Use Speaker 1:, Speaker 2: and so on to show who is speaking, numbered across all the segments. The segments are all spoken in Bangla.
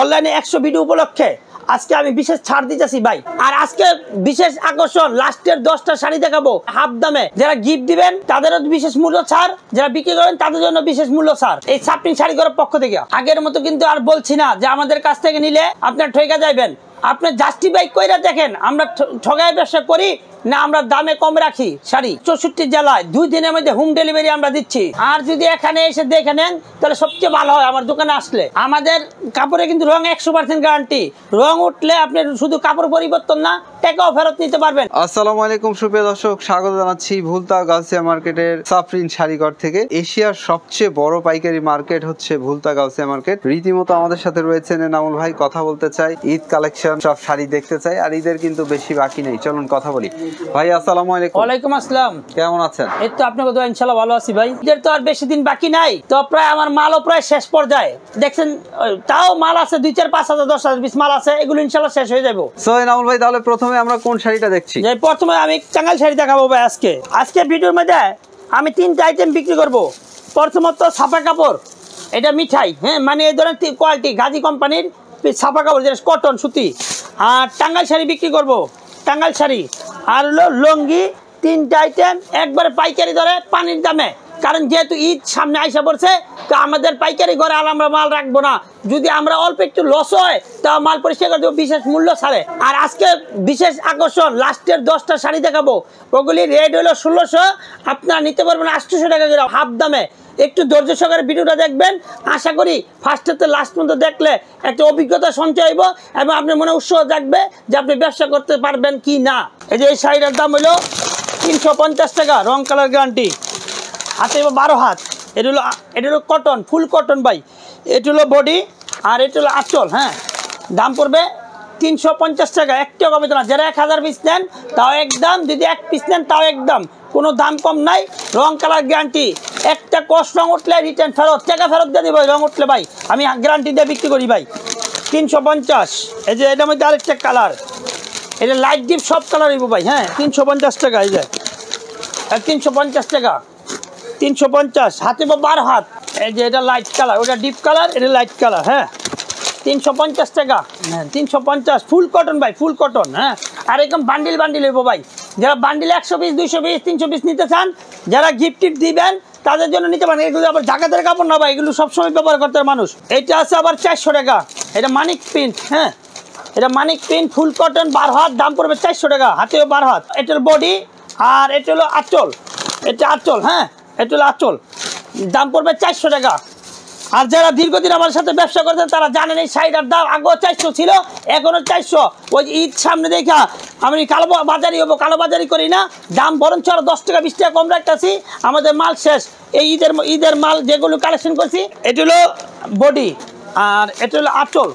Speaker 1: অনলাইনে 100 ভিডিও উপলক্ষে আজকে আমি বিশেষ ছাড় দিতেছি ভাই। আর আজকে বিশেষ আকর্ষণ, লাস্টের 10টা শাড়ি দেখাবো হাফ দামে। যারা গিফট দিবেন তাদেরও বিশেষ মূল্য ছাড়, যারা বিক্রি করেন তাদের জন্য বিশেষ মূল্য ছাড় এই সাপ্রিন শাড়ি ঘরের পক্ষ থেকে। আগের মতো কিন্তু আর বলছি না যে আমাদের কাছ থেকে নিলে আপনার ঠকে যাবেন। আপনি জাস্টিফাই কইরা দেখেন আমরা ঠগাই ব্যবসা করি না আমরা দামে কম রাখি। শাড়ি 64 জেলায় 2 দিনের মধ্যে হোম ডেলিভারি আমরা দিচ্ছি। আর যদি এখানে এসে দেখে নেন তাহলে সবচেয়ে ভালো হয়। আমার দোকানে আসলে আমাদের কাপড়ে কিন্তু রং 100% গ্যারান্টি। রং উঠলে আপনি শুধু কাপড় পরিবর্তন না, টাকাও ফেরত নিতে পারবেন।
Speaker 2: আসসালামু আলাইকুম সুপ্রিয় দর্শক, স্বাগত জানাচ্ছি ভুলতা গাউসিয়া মার্কেটের সাফরিন শাড়িঘর থেকে। এশিয়ার সবচেয়ে বড় পাইকারি মার্কেট হচ্ছে ভুলতা গাউসিয়া মার্কেট। রীতিমতো আমাদের সাথে রয়েছেন এনামুল ভাই। কথা বলতে চাই, ঈদ কালেকশন সব শাড়ি দেখতে চাই। আর ঈদের কিন্তু বেশি বাকি নেই, চলুন কথা বলি। ভাই আসসালামু আলাইকুম।
Speaker 1: ওয়ালাইকুম আসসালাম।
Speaker 2: কেমন আছেন?
Speaker 1: এই তো আপনাকে তো ইনশাআল্লাহ ভালো আছি ভাই। ঈদের তো আর বেশি দিন বাকি নাই, তো প্রায় আমার মালও প্রায় শেষ পর্যায়ে। দেখছেন তাও মাল আছে 2-4, 5,000, 10,000 পিস মাল আছে, এগুলো ইনশাআল্লাহ শেষ হয়ে যাবে।
Speaker 2: সো এনামুল ভাই, তাহলে প্রথমে আমরা কোন শাড়িটা দেখছি?
Speaker 1: যে প্রথমে আমি টাঙ্গাইল শাড়ি দেখাবো ভাই। আজকে ভিডিওর মধ্যে আমি 3টা আইটেম বিক্রি করব। প্রথমত ছাপা কাপড়, এটা মিঠাই, হ্যাঁ মানে এই ধরনের কোয়ালিটি গাজী কোম্পানির ছাপা কাপড়, যেটা কটন সুতি। আর টাঙ্গাইল শাড়ি বিক্রি করব, টাঙ্গাইল শাড়ি। আর হলো লুঙ্গি। 3টা আইটেম একবারে পাইকারি দরে পানির দামে। কারণ যেহেতু ঈদ সামনে আইসা পড়ছে, তো আমাদের পাইকারি ঘরে আর আমরা মাল রাখবো না। যদি আমরা অল্প একটু লস হয় তা মাল পরিষ্কার করে দেবো বিশেষ মূল্য ছাড়ে। আর আজকে বিশেষ আকর্ষণ, লাস্টের 10টা শাড়ি দেখাবো, ওগুলি রেট হলো 1600, আপনারা নিতে পারবেন 800 টাকা করে হাফ দামে। একটু ধৈর্য সহকারে ভিডিওটা দেখবেন। আশা করি ফার্স্ট থেকে লাস্ট পর্যন্ত দেখলে একটা অভিজ্ঞতা সঞ্চয় হইব এবং আপনার মনে উৎসাহ জাগবে যে আপনি ব্যবসা করতে পারবেন কি না। এই যে এই শাড়িটার দাম হলো 350 টাকা, রং কালার গ্যারান্টি, হাতে 12 হাত। এটা হলো কটন, ফুল কটন ভাই। এটা হলো বডি আর এটা হলো আঁচল। হ্যাঁ, দাম পড়বে 350 টাকা, একটাও কমে না। যারা 1000 পিস নেন তাও একদম, যদি 1 পিস নেন তাও একদম, কোনো দাম কম নাই। রং কালার গ্যারান্টি, একটা কষ্ট রং উঠলে রিটার্ন ফেরত, টাকা ফেরত দিয়ে দিই ভাই। রং উঠলে ভাই আমি গ্যারান্টি দিয়ে বিক্রি করি ভাই। 350। এই যে এটার মধ্যে আরেকটা কালার, এটা লাইট ডিপ সব কালার হইব ভাই। হ্যাঁ, 350 টাকা। এই যে 350 টাকা, 350, হাতে 12 হাত। এই যে এটা লাইট কালার, ওটা ডিপ কালার, এটা লাইট কালার। হ্যাঁ, 350 টাকা। হ্যাঁ, 350, ফুল কটন ভাই, ফুল কটন। হ্যাঁ, আর এরকম বান্ডিল হইব ভাই। যারা বান্ডিল 100 পিস, 200 পিস, 300 পিস নিতে চান, যারা গিফট দিবেন তাদের জন্য নিতে পারেন। এগুলো আবার জাকাতের কাপড় না ভাই, এগুলো সবসময় ব্যবহার করতে মানুষ। এটা আছে আবার 400 টাকা, এটা মানিক প্রিন্ট। হ্যাঁ, এটা মানিক প্রিন্ট, ফুল কটন, 12 হাত, দাম পড়বে 400 টাকা, হাতেও 12 হাত। এটার বডি আর এটা হলো আঁচল, এটা আঁচল। হ্যাঁ, এটা হলো আঁচল, দাম পড়বে 400 টাকা। আর যারা দীর্ঘদিন আমার সাথে ব্যবসা করতেন তারা জানেন এই শাড়িটার দাম আগেও 400 ছিল, এখনো 400। ওই ঈদ সামনে দেখা আমি কালোবাজারি করি না, দাম বরঞ্চ আরো 10 টাকা 20 টাকা কম রাখতেছি। আমাদের মাল শেষ, এই ঈদের মাল যেগুলো কালেকশন করছি। এটা হলো বডি আর এটা হলো আঁচল,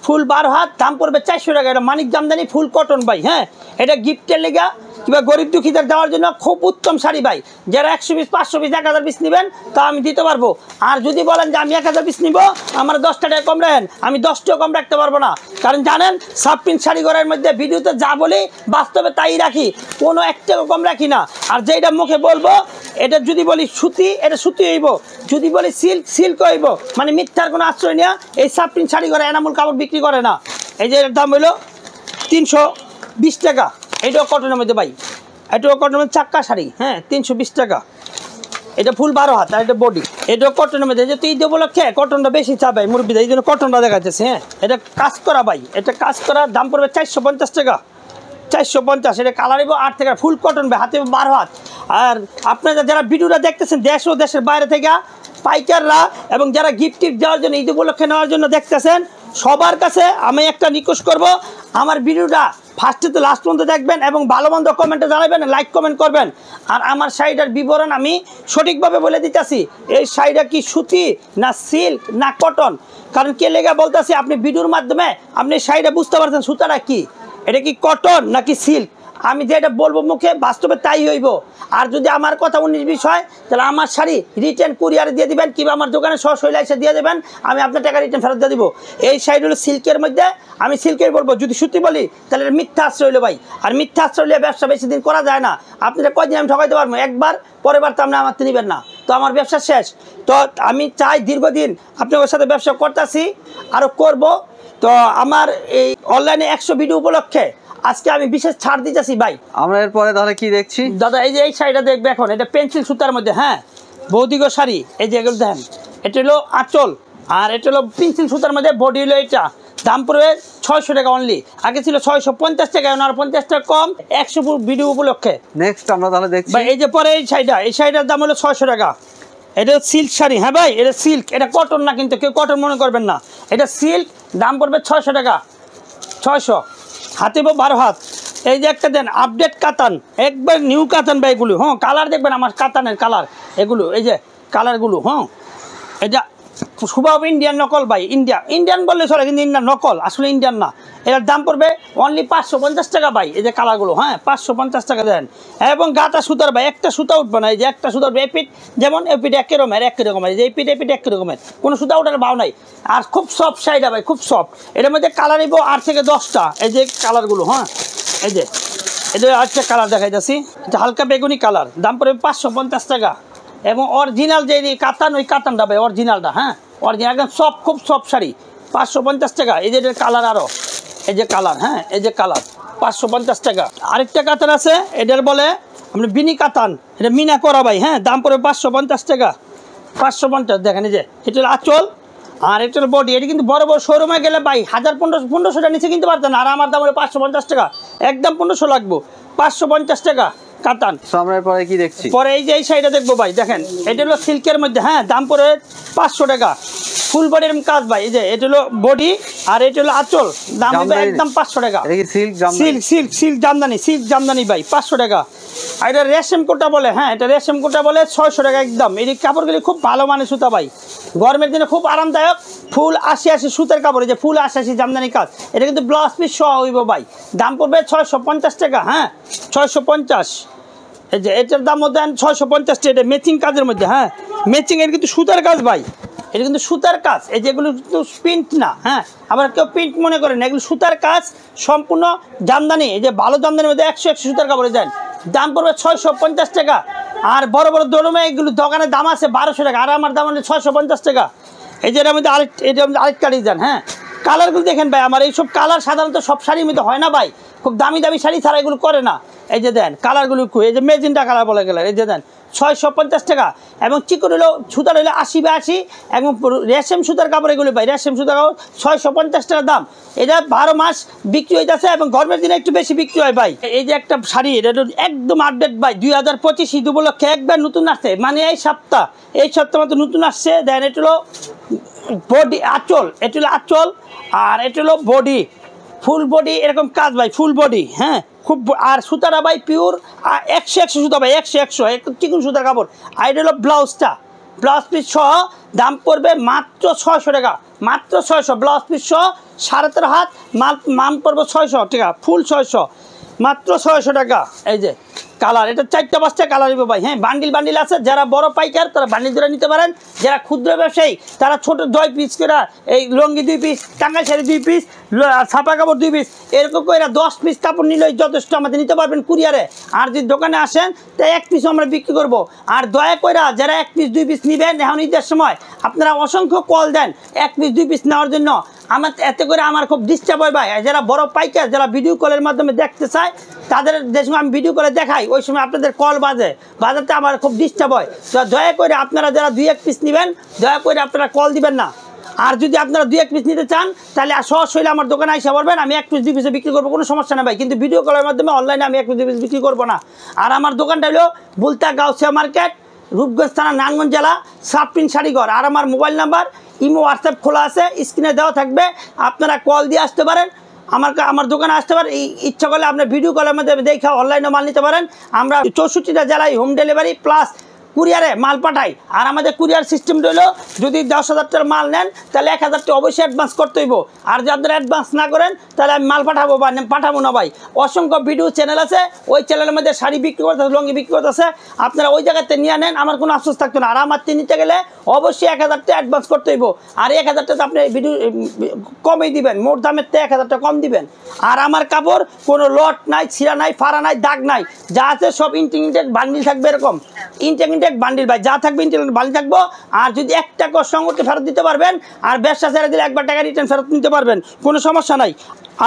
Speaker 1: ফুল 12 হাত, দাম পড়বে 400 টাকা। এটা মানিক জামদানি, ফুল কটন ভাই। হ্যাঁ, এটা গিফটের লেগা কিংবা গরিব দুঃখীদের দেওয়ার জন্য খুব উত্তম শাড়ি ভাই। যারা 100 পিস, 500 পিস, 1000 পিস নেবেন তা আমি দিতে পারবো। আর যদি বলেন যে আমি 1000 পিস নিব, আমার 10 টাকা কম রাখেন, আমি 10 টাকা কম রাখতে পারবো না। কারণ জানেন সাপ্রিন শাড়ি ঘরের মধ্যে ভিডিওতে যা বলি বাস্তবে তাই রাখি, কোনো 1 টাকা কম রাখি না। আর যেটা মুখে বলবো, এটা যদি বলি সুতি, এটা সুতি হইব, যদি বলি সিল্ক, সিল্ক হইব। মানে মিথ্যার কোনো আশ্রয় নেওয়া এই সাপ্রিন শাড়ি ঘরে এনামুল কাপড় বিক্রি করে না। এই যে এর দাম হইলো 320 টাকা। এটাও কটনের মধ্যে ভাই, এটাও কটনের মধ্যে চাক্কা শাড়ি। হ্যাঁ, 320 টাকা। এটা ফুল 12 হাত আর এটা বডি। এটাও কটনের মধ্যে, যেহেতু ঈদ উপলক্ষে কটনটা বেশি চাবে মুরব্বিদের, এই জন্য কটনটা দেখা যাচ্ছে। হ্যাঁ, এটা কাজ করা ভাই, এটা কাজ করা, দাম পড়বে 450 টাকা, 450। এটা কালার হইব 8 টাকা, ফুল কটন ভাই, হাতে 12 হাত। আর আপনারা যারা ভিডিওটা দেখতেছেন দেশ ও দেশের বাইরে থেকে, পাইকাররা এবং যারা গিফট দেওয়ার জন্য, ঈদ উপলক্ষে নেওয়ার জন্য দেখতেছেন, সবার কাছে আমি একটা রিকোয়েস্ট করব, আমার ভিডিওটা ফার্স্ট থেকে লাস্ট পর্যন্ত দেখবেন এবং ভালো মন্দ কমেন্টে জানাবেন, লাইক কমেন্ট করবেন। আর আমার শাড়িটার বিবরণ আমি সঠিকভাবে বলে দিতেছি, এই শাড়িটা কি সুতি না সিল্ক না কটন। কারণ কে লেগে বলতেছি, আপনি ভিডিওর মাধ্যমে আপনি শাড়িটা বুঝতে পারছেন সুতাটা কি, এটা কি কটন নাকি সিল্ক। আমি যেটা বলবো মুখে বাস্তবে তাই হইব। আর যদি আমার কথা 19-20 হয় তাহলে আমার শাড়ি রিটার্ন কুরিয়ারে দিয়ে দিবেন, কিংবা আমার দোকানে সরাসরি এসে দিয়ে দেবেন, আমি আপনার টাকা রিটার্ন ফেরত দিয়ে দিব। এই শাড়ি হলো সিল্কের মধ্যে, আমি সিল্কের বলবো। যদি সুতি বলি তাহলে এটা মিথ্যা আশ্রয় হইলো ভাই। আর মিথ্যা আশ্রয় হলে ব্যবসা বেশি দিন করা যায় না। আপনারা কয়দিন আমি ঠকাইতে পারবো, একবার, পরের বার তো আপনি আমার নেবেন না। তো তো আমার ব্যবসা শেষ। তো আমি চাই দীর্ঘদিন আপনাদের সাথে ব্যবসা করতেছি, আরও করব। তো আমার এই অনলাইনে 100 ভিডিও উপলক্ষে আজকে আমি বিশেষ ছাড় দিতেছি ভাই।
Speaker 2: আমরা এরপরে তাহলে কি দেখছি
Speaker 1: দাদা? এই যে এই শাড়িটা দেখবে এখন, এটা পেন্সিল সুতার মধ্যে, হ্যাঁ, বৌদিগ শাড়ি। এই যে এগুলো দেখেন, এটা হলো আঁচল, আর এটা হলো পেন্সিল সুতার মধ্যে, বডি হলো এটা। দাম পড়বে 600 টাকা অনলি। আগে ছিল 650 টাকা, এখন আর 50 টাকা কম 100 ভিডিও উপলক্ষে।
Speaker 2: নেক্সট আমরা তাহলে দেখছি
Speaker 1: ভাই এই যে পরে এই শাড়িটা, এই শাড়িটার দাম হলো 600 টাকা। এটা সিল্ক শাড়ি, হ্যাঁ ভাই, এটা সিল্ক, এটা কটন না, কিন্তু কেউ কটন মনে করবেন না, এটা সিল্ক। দাম পড়বে 600 টাকা, 600, হাতে 12 হাত। এই যে একটা দেন আপডেট কাতান, একবার নিউ কাতান ভাই এগুলো। হ্যাঁ, কালার দেখবেন আমার কাতানের কালার এগুলো, এই যে কালারগুলো। হ্যাঁ, এটা সুভাব ইন্ডিয়ান নকল ভাই, ইন্ডিয়ান বললে চলে, কিন্তু ইন্ডিয়ান নকল, আসলে ইন্ডিয়ান না। এটার দাম পড়বে অনলি 550 টাকা ভাই। এই যে কালারগুলো, হ্যাঁ, 550 টাকা দেন। এবং গাঁথা সুতার ভাই, একটা সুতা উঠবে না। এই যে একটা সুতার এপিট, যেমন এপিট একই রকমের, এই যে এপিট একই রকমের, কোনো সুতা ওঠার ভাও নাই। আর খুব সফট শাড়িটা ভাই, খুব সফট। এটার মধ্যে কালার নিব 8 থেকে 10টা। এই যে কালারগুলো, হ্যাঁ, এই যে এটা আরেকটা কালার দেখাইতেছি, এটা হালকা বেগুনি কালার। দাম পড়বে 550 টাকা। এবং অরিজিনাল যে কাতান, ওই কাতানটা ভাই অরিজিনালটা, হ্যাঁ, অরিজিনাল একদম সফট, খুব সফট শাড়ি, 550 টাকা। এই যে এটার কালার, আরও এই যে কালার, হ্যাঁ, এই যে কালার, 550 টাকা। আরেকটা কাতান আছে, এটার বলে আপনি বিনি কাতান, এটা মিনা করা ভাই, হ্যাঁ, দাম পড়বে 550 টাকা, 550। দেখেন এই যে এটা হলো আঁচল, আর এটা হলো বডি। এটা কিন্তু বড় বড় শোরুমে গেলে ভাই 1000-1500 টাকা নিচে কিনতে পারতেন, আর আমার দাম হলো 550 টাকা, একদম 1500 লাগবো, 550 টাকা কাতান।
Speaker 2: আমরা এরপরে কি দেখছি?
Speaker 1: পরে এই যে এই শাড়িটা দেখবো ভাই, দেখেন এটা হলো সিল্কের মধ্যে, হ্যাঁ, দাম পড়ে 500 টাকা, ফুল বডির কাজ ভাই। এই যে এটা হলো বডি, আর এটা হলো আঁচল, দাম হবে একদম 500 টাকা। সিল্ক জামদানি ভাই, 500 টাকা। আর এটা রেশম কোটা বলে, হ্যাঁ, এটা রেশম কোটা বলে, 600 টাকা একদম। এই কাপড়গুলি খুব ভালো মানের সুতা ভাই, গরমের দিনে খুব আরামদায়ক। ফুল 80 সুতার কাপড়, এই যে ফুল 80 জামদানি কাজ। এটা কিন্তু ব্লাউজ পিস সহ হইব ভাই, দাম পড়বে 650 টাকা, হ্যাঁ, 650। এই যে এটার দাম মধ্যে 650 টাকা, এটা ম্যাচিং কাজের মধ্যে, হ্যাঁ, ম্যাচিং। এর কিন্তু সুতার কাজ ভাই, এটা কিন্তু সুতার কাজ। এই যেগুলো কিন্তু প্রিন্ট না, হ্যাঁ, আবার কেউ প্রিন্ট মনে করেন, এগুলো সুতার কাজ সম্পূর্ণ জামদানি। এই যে ভালো জামদানির মধ্যে 100 সুতার কাপড়ে দেন, দাম পড়বে 650 টাকা। আর বড় বড় দোলমে এগুলো দোকানের দাম আছে 1200 টাকা, আর আমার দাম হচ্ছে 650 টাকা। এই যে এটার মধ্যে আরেকটা ডিজাইন, হ্যাঁ, কালারগুলো দেখেন ভাই। আমার এইসব কালার সাধারণত সব শাড়ির মধ্যে হয় না ভাই, খুব দামি দামি শাড়ি ছাড়া এগুলো করে না। এই যে দেন কালারগুলো, এই যে মেজেন্টা কালার বলে গেলে, এই যে দেন 650 টাকা। এবং চিকন হলো সুতার হলো 80/80, এবং রেশম সুতার কাপড় এগুলো ভাই, রেশম সুতার কাপড় 650 টাকা দাম। এটা 12 মাস বিক্রি হইতেছে, এবং গরমের দিনে একটু বেশি বিক্রি হয় ভাই। এই যে একটা শাড়ি, এটা একদম আপডেট ভাই, 2025 ঈদ উপলক্ষে একবার নতুন আসছে, মানে এই সপ্তাহ মতো নতুন আসছে। দেন এটা হলো বডি আঁচল, এটা হলো আঁচল, আর এটা হলো বডি, ফুল বডি এরকম কাজ ভাই, ফুল বডি, হ্যাঁ, খুব। আর সুতারা ভাই পিওর 100 সুতা ভাই, 100 চিকুন সুতার কাপড়। আর এটা হলো ব্লাউজটা, ব্লাউজ পিস সহ দাম পড়বে মাত্র 600 টাকা, মাত্র 600। ব্লাউজ পিস সহ 13.5 হাত মাল পড়বে 600 টাকা, ফুল 600, মাত্র 600 টাকা। এই যে কালার, এটা 4-5টা কালার দিব ভাই, হ্যাঁ, বান্ডিল আছে। যারা বড় পাইকার তারা বান্ডিল ধরে নিতে পারেন, যারা ক্ষুদ্র ব্যবসায়ী তারা ছোট 2 পিস করে, এই লঙ্গি 2 পিস, টাঙ্গাইল শাড়ি 2 পিস, ছাপা কাপড় 2 পিস, এরকম করে 10 পিস কাপড় নিলেই যথেষ্ট, আমাদের নিতে পারবেন কুরিয়ারে। আর যদি দোকানে আসেন তাই 1 পিসও আমরা বিক্রি করব। আর দয়া করে যারা 1 পিস 2 পিস নেবেন, এখন ঈদের সময় আপনারা অসংখ্য কল দেন 1 পিস 2 পিস নেওয়ার জন্য। আমার এতে করে আমার খুব ডিস্টার্ব হয় ভাই। যারা বড় পাইকার, যারা ভিডিও কলের মাধ্যমে দেখতে চায়, তাদের যে সময় আমি ভিডিও করে দেখাই, ওই সময় আপনাদের কল বাজাতে আমার খুব ডিস্টার্ব হয়। তো দয়া করে আপনারা যারা 2-1 পিস নেবেন, দয়া করে আপনারা কল দিবেন না। আর যদি আপনারা 2-1 পিস নিতে চান, তাহলে সরাসরি আমার দোকানে এসে বলবেন, আমি 1 পিস 2 পিসে বিক্রি করবো, কোনো সমস্যা নেই ভাই। কিন্তু ভিডিও কলের মাধ্যমে অনলাইনে আমি 1 পিস 2 পিস বিক্রি করবো না। আর আমার দোকানটা হলো ভুলতা গাউসিয়া মার্কেট, রূপগঞ্জ থানা, নারায়ণগঞ্জ জেলা, সাপ্রিন শাড়িঘর। আর আমার মোবাইল নাম্বার, ইমো, হোয়াটসঅ্যাপ খোলা আছে, স্ক্রিনে দেওয়া থাকবে, আপনারা কল দিয়ে আসতে পারেন, আমার দোকানে আসতে পারেন। ইচ্ছা করলে আপনার ভিডিও কলের মধ্যে দেখে অনলাইনে মাল নিতে পারেন। আমরা 64টা জেলায় হোম ডেলিভারি প্লাস কুরিয়ারে মাল পাঠাই। আর আমাদের কুরিয়ার সিস্টেমটা হলো, যদি 10,000 টাকার মাল নেন তাহলে 1,000 টাকা অবশ্যই অ্যাডভান্স করতে হইব। আর যদি আপনারা অ্যাডভান্স না করেন তাহলে আমি মাল পাঠাবো না ভাই। অসংখ্য ভিডিও চ্যানেল আছে, ওই চ্যানেলের মধ্যে শাড়ি বিক্রি করতেছে, লঙ্গি বিক্রি করতেছে, আপনারা ওই জায়গাতে নিয়ে নেন, আমার কোনো আফসোস থাকতো না। আর আমার নিতে গেলে অবশ্যই 1,000 টাকা অ্যাডভান্স করতে হইব। আর 1,000 টাকা আপনি ভিডিও কমই দিবেন, মোট দামের থেকে 1,000 টাকা কম দিবেন। আর আমার কাপড় কোনো লট নাই, ছিঁড়া নাই, ফাড়া নাই, দাগ নাই, যা আছে সব ইন্টিগ্রেটেড বান্ডিল থাকবে, এরকম ইন্টিগ্রেটেড ইনটেক বান্ডিল ভাই, যা থাকবে ইনটেক বান্ডিল থাকবো। আর যদি একটা কষ্ট করতে ফেরত দিতে পারবেন, আর ব্যবসা ছেড়ে দিলে একবার টাকা রিটার্ন ফেরত নিতে পারবেন, কোনো সমস্যা নাই।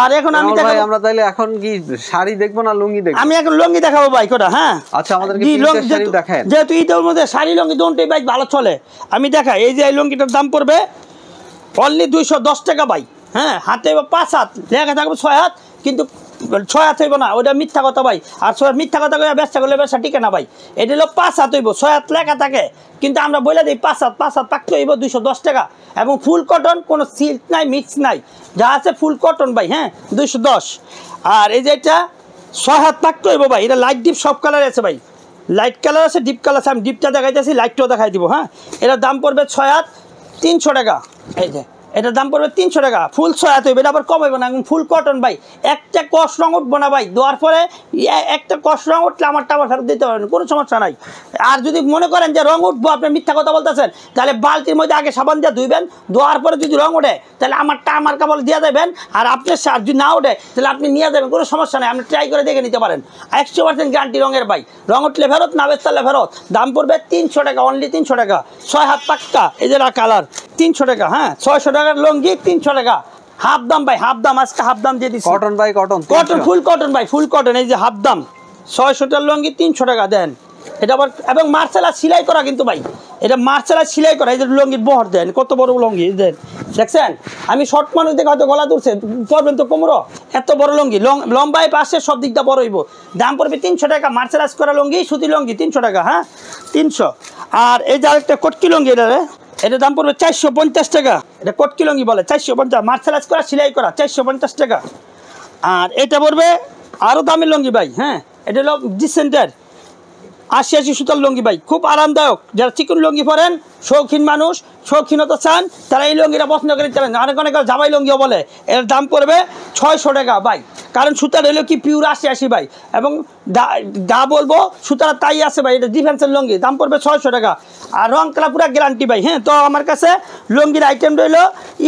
Speaker 1: আর এখন আমি
Speaker 2: আমরা তাইলে এখন কি শাড়ি দেখবো না লুঙ্গি দেখবো?
Speaker 1: আমি এখন লুঙ্গি দেখাবো ভাই কোটা। হ্যাঁ
Speaker 2: আচ্ছা, আমাদেরকে প্রিন্টের শাড়ি দেখায়,
Speaker 1: যেহেতু ঈদের মধ্যে শাড়ি লুঙ্গি দুটোই ভাই ভালো চলে। আমি দেখাই, এই যে এই লুঙ্গিটার দাম পড়বে অনলি 210 টাকা ভাই। হ্যাঁ, হাতে 5 হাত লেখা থাকবে 6 হাত, কিন্তু 6 হাত হইব না, ওইটা মিথ্যা কথা ভাই। আর মিথ্যা কথা করে ব্যবসা করলে ব্যবসা টিকে না ভাই। এটা হলো 5 হাত হইব, 6 হাত লেখা থাকে, কিন্তু আমরা বলে দিই 5 হাত পাকতে হইব 210 টাকা। এবং ফুল কটন, কোনো সিল্ক নাই, মিক্স নাই, যা আছে ফুল কটন ভাই। হ্যাঁ, 210। আর এই যে এটা 6 হাত পাকতে হইব ভাই। এটা লাইট ডিপ সব কালার আছে ভাই, লাইট কালার আছে, ডিপ কালার আছে। আমি ডিপটা দেখাইতেছি, লাইটটাও দেখাই দিব। হ্যাঁ, এটার দাম পড়বে 6 হাত 300 টাকা। এই যে এটার দাম পড়বে 300 টাকা, ফুল 6 হাত হইবে, এটা আবার কম হইব না, এবং ফুল কটন ভাই। একটা কষ্ট রঙ উঠবো না ভাই, দেওয়ার পরে একটা কষ্ট রঙ উঠলে আমারটা আবার ফেরত দিতে পারবেন, কোনো সমস্যা নাই। আর যদি মনে করেন যে রঙ উঠবো, আপনি মিথ্যা কথা বলতেছেন, তাহলে বালতির মধ্যে আগে সাবান দিয়ে ধুইবেন, ধোয়ার পরে যদি রঙ ওঠে তাহলে আমারটা আমার কাপড় দিয়ে দেবেন, আর আপনার যদি না ওঠে তাহলে আপনি নিয়ে যাবেন, কোনো সমস্যা নাই। আপনি ট্রাই করে দেখে নিতে পারেন, 100% গ্যারান্টি রঙের ভাই। রঙ উঠলে ফেরত, না বেচলে ফেরত। দাম পড়বে 300 টাকা, অনলি 300 টাকা। 6 হাত পাক্কা, এই যে কালার 300 টাকা। হ্যাঁ, 600 টাকার লুঙ্গি 300 টাকা, হাফ দাম ভাই, হাফ দাম। আজকে হাফ দাম দিয়ে দিচ্ছি।
Speaker 2: কটন ভাই, কটন
Speaker 1: ফুল কটন ভাই, ফুল কটন। এই যে হাফ দাম 600 টাকার লুঙ্গি 300 টাকা দেন। এটা আবার এবং মার্শাল আর্ট সেলাই করা কিন্তু ভাই, এটা মার্শাল আর্ট সেলাই করা। এই যে লুঙ্গির বহর দেন, কত বড় লুঙ্গি দেন, দেখছেন? আমি শর্ট মানুষ দেখে হয়তো গলা তুলছে, পড়বেন তো কোমরও, এত বড় লুঙ্গি, লম্বায় পাশে সব দিকটা বড় হইব। দাম পড়বে 300 টাকা, মার্শাল আর্ট করা লুঙ্গি, সুতি লুঙ্গি 300 টাকা। হ্যাঁ, 300। আর এই যে আরেকটা কটকি লুঙ্গি, এটার দাম পড়বে 450 টাকা। এটা কটকি লুঙ্গি বলে, 450, মার্শাল আর্ট করা সেলাই করা 450 টাকা। আর এটা পড়বে আরও দামি লুঙ্গি ভাই। হ্যাঁ, এটা হলো ডিসেন্টের 80 সুতার লুঙ্গি ভাই, খুব আরামদায়ক। যারা চিকন লুঙ্গি পরেন, শৌখিন মানুষ, শৌখিনতা চান, তারা এই লুঙ্গিটা পছন্দ করে চালান। অনেক জামাই লুঙ্গিও বলে। এর দাম পড়বে 600 টাকা ভাই, কারণ সুতার হলো কি পিওর 80 ভাই, এবং দা বলবো সুতার তাই আছে ভাই। এটা ডিফেন্সের লুঙ্গি, দাম পড়বে 600 টাকা। আর রং কালার পুরো গ্যারান্টি ভাই। হ্যাঁ, তো আমার কাছে লুঙ্গির আইটেম রইল,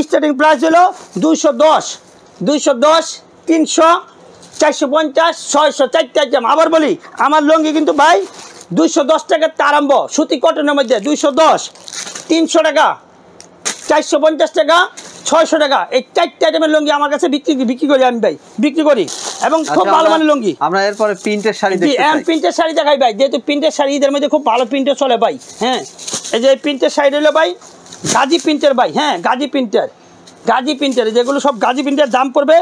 Speaker 1: স্টার্টিং প্রাইস হলো 210, 300, 450, 600, 4টা আইটেম। আবার বলি, আমার লুঙ্গি কিন্তু ভাই 210 টাকার আরম্ভ, সুতি কটনের মধ্যে 210, 300 টাকা, 450 টাকা, 600 টাকা। এই 4টা আইটেমের লুঙ্গি আমার কাছে বিক্রি করি আমি ভাই, বিক্রি করি, এবং খুব ভালো মানের লুঙ্গি।
Speaker 2: আমরা এরপরে প্রিন্টের শাড়ি দেখতে চাই।
Speaker 1: প্রিন্টের শাড়ি দেখাই ভাই, যেহেতু প্রিন্টের শাড়ি ঈদের মধ্যে খুব ভালো প্রিন্টে চলে ভাই। হ্যাঁ, এই যে প্রিন্টের শাড়ি হলো ভাই গাজি প্রিন্টের ভাই। হ্যাঁ, গাজি প্রিন্টের যেগুলো সব গাজি প্রিন্টের, দাম পড়বে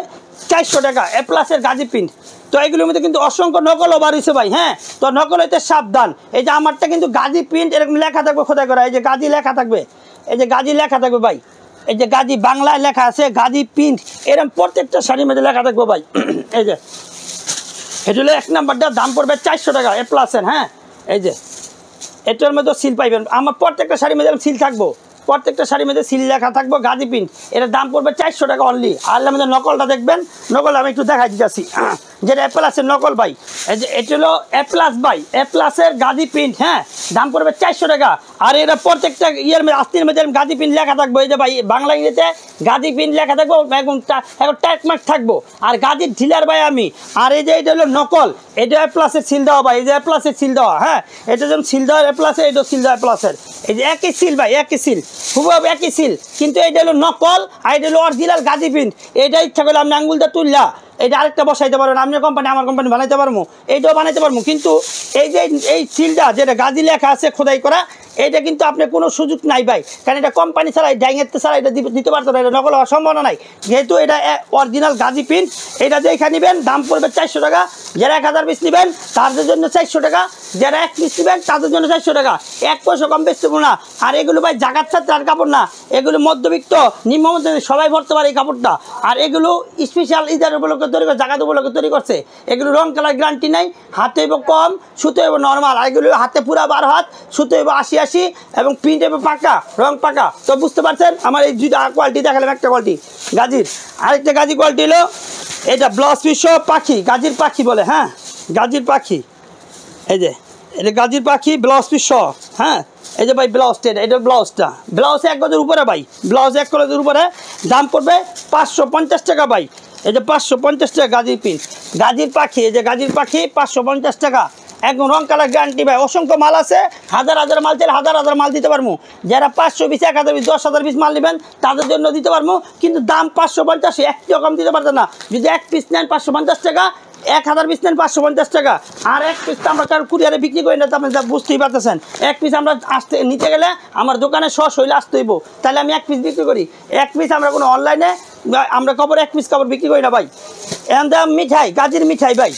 Speaker 1: 400 টাকা, A+-এর গাজি প্রিন্ট। তো এগুলোর মধ্যে কিন্তু অসংখ্য নকলও বাড়িছে ভাই। হ্যাঁ, তো নকল হইতে সাবধান। এই যে আমারটা কিন্তু গাজি প্রিন্ট, এরকম লেখা থাকবে খোদাই করা, এই যে গাজি লেখা থাকবে, এই যে গাজি লেখা থাকবে ভাই, এই যে গাজি বাংলায় লেখা আছে, গাজি প্রিন্ট, এরকম প্রত্যেকটা শাড়ির মধ্যে লেখা থাকবে ভাই। এই যে এটা হলো 1 নাম্বারটা, দাম পড়বে 400 টাকা, A+-এর। হ্যাঁ, এই যে এটার মধ্যে সিল পাইবেন। আমার প্রত্যেকটা শাড়ির মধ্যে সিল থাকবো, প্রত্যেকটা শাড়ির মধ্যে সিল লেখা থাকবো, গাজি প্রিন্ট। এটার দাম পড়বে 400 টাকা অনলি। আর আমাদের নকলটা দেখবেন, নকল আমি একটু দেখাই দিতেছি, যেটা A+-এর নকল ভাই। এই যে এটা হলো A+ ভাই, A+-এর গাজি প্রিন্ট। হ্যাঁ, দাম পড়বে 400 টাকা। আর এটা প্রত্যেকটা ইয়ের আস্তির মধ্যে গাজি প্রিন্ট লেখা থাকবো। এই যে ভাই বাংলা ইংরেজিতে গাজি প্রিন্ট লেখা থাকবো, এবং ট্যাগ মার্ক থাকবো, আর গাজির ঢিলার ভাই আমি। আর এই যে এটা হলো নকল, এটা A+-এর সিল দেওয়া ভাই, এই যে A+-এর সিল দেওয়া। হ্যাঁ, এটা যেমন সিল দেওয়া A+-এর, এটা সিল দেওয়া A+-এর। এই যে একই সিল ভাই, একই সিল, হুবহু একই সিল, কিন্তু এটা হলো নকল, আর এটা হলো অরিজিনাল গাজি প্রিন্ট। এটা ইচ্ছা করলে আপনি আঙ্গুলটা তুললা এটা আরেকটা বসাইতে পারবেন, আপনার কোম্পানি আমার কোম্পানি বানাইতে পারবো, এইটাও বানাইতে পারবো। কিন্তু এই যে এই সিলটা যেটা গাজি লেখা আছে খোদাই করা, এটা কিন্তু আপনার কোনো সুযোগ নাই ভাই, কারণ এটা কোম্পানি ছাড়া, ডাইংয়েতে ছাড়া এটা দিতে পারতো না, এটা নকল হওয়ার সম্ভাবনা নাই। যেহেতু এটা অরিজিনাল গাজি প্রিন্ট, এটা যেখানে নেবেন দাম পড়বে 400 টাকা। যারা 1000 পিস নেবেন তাদের জন্য 400 টাকা, যারা 1 পিস নেবেন তাদের জন্য 400 টাকা, 1 পয়সা কম বেচতে পারবো না। আর এগুলো ভাই জাগাত ছাত্রার কাপড় না, এগুলো মধ্যবিত্ত নিম্ন মধ্যবিত্ত সবাই ভরতে পারে এই কাপড়টা। আর এগুলো স্পেশাল ঈদের উপলক্ষে তৈরি করে, জাগাত উপলক্ষে তৈরি করছে। এগুলো রং কালার গ্যারান্টি নাই, হাতে হইব কম, সুতো হইব নর্মাল। আর এগুলো হাতে পুরা 12 হাত, সুতো হইব 80, এবং প্রিন্ট হইব পাকা, রং পাকা। তো বুঝতে পারছেন, আমার এই দুইটা কোয়ালিটি দেখালাম, একটা কোয়ালিটি গাজির, আরেকটা গাজি কোয়ালিটি হলো এটা ব্লাউজ পিস পাখি, গাজির পাখি বলে। হ্যাঁ, গাজির পাখি, এই যে এটা গাজির পাখি ব্লাউজ পিস। হ্যাঁ, এই যে ভাই ব্লাউজটা, এটা ব্লাউজটা, ব্লাউজ 1 গজের উপরে ভাই, ব্লাউজ 1 গজের উপরে, দাম পড়বে 550 টাকা ভাই। এই যে 550 টাকা গাজির পিস, গাজির পাখি, এই যে গাজির পাখি 550 টাকা। একদম রং কালার গ্যারান্টি ভাই। অসংখ্য মাল আছে, হাজার হাজার মাল চাইলে হাজার হাজার মাল দিতে পারবো। যারা 500 পিস 1000 পিস 10,000 পিস মাল নেবেন তাদের জন্য দিতে পারবো, কিন্তু দাম 550, একটিও কম দিতে পারতেন না। যদি 1 পিস নেন 550 টাকা, 1000 পিস নেন 550 টাকা। আর 1 পিস তো আমরা কারো কুরিয়ারে বিক্রি করি না, তো আপনি বুঝতেই পারতেছেন। 1 পিস আমরা আসতে নিতে গেলে আমার দোকানে হইলে আসতে হইব, তাহলে আমি 1 পিস বিক্রি করি। 1 পিস আমরা কোনো অনলাইনে আমরা কাপড় 1 পিস কাপড় বিক্রি করি না ভাই। এখন দাম মিঠাই, গাজীর মিঠাই ভাই।